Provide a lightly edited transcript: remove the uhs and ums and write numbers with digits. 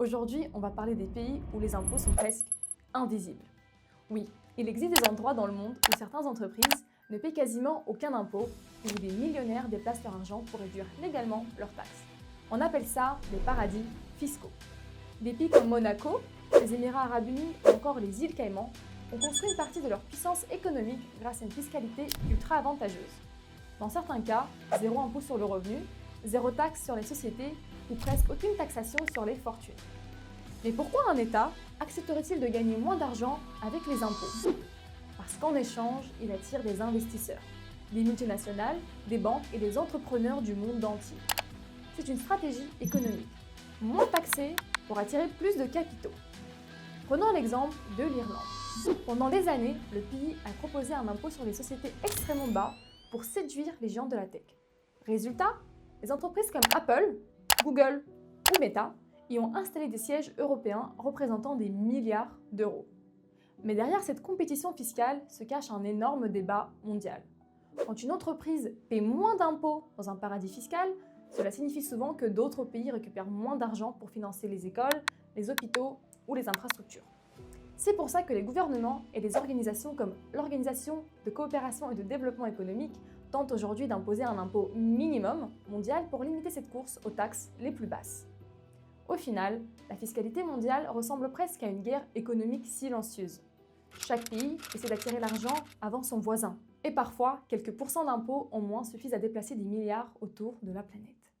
Aujourd'hui, on va parler des pays où les impôts sont presque invisibles. Oui, il existe des endroits dans le monde où certaines entreprises ne paient quasiment aucun impôt et où des millionnaires déplacent leur argent pour réduire légalement leurs taxes. On appelle ça les paradis fiscaux. Des pays comme Monaco, les Émirats arabes unis ou encore les îles Caïmans ont construit une partie de leur puissance économique grâce à une fiscalité ultra avantageuse. Dans certains cas, zéro impôt sur le revenu, zéro taxe sur les sociétés ou presque aucune taxation sur les fortunes. Mais pourquoi un État accepterait-il de gagner moins d'argent avec les impôts? Parce qu'en échange, il attire des investisseurs, des multinationales, des banques et des entrepreneurs du monde entier. C'est une stratégie économique. Moins taxé pour attirer plus de capitaux. Prenons l'exemple de l'Irlande. Pendant des années, le pays a proposé un impôt sur les sociétés extrêmement bas pour séduire les géants de la tech. Résultat, les entreprises comme Apple, Google ou Meta y ont installé des sièges européens représentant des milliards d'euros. Mais derrière cette compétition fiscale se cache un énorme débat mondial. Quand une entreprise paie moins d'impôts dans un paradis fiscal, cela signifie souvent que d'autres pays récupèrent moins d'argent pour financer les écoles, les hôpitaux ou les infrastructures. C'est pour ça que les gouvernements et des organisations comme l'Organisation de coopération et de développement économique tentent aujourd'hui d'imposer un impôt minimum mondial pour limiter cette course aux taxes les plus basses. Au final, la fiscalité mondiale ressemble presque à une guerre économique silencieuse. Chaque pays essaie d'attirer l'argent avant son voisin. Et parfois, quelques pourcents d'impôts en moins suffisent à déplacer des milliards autour de la planète.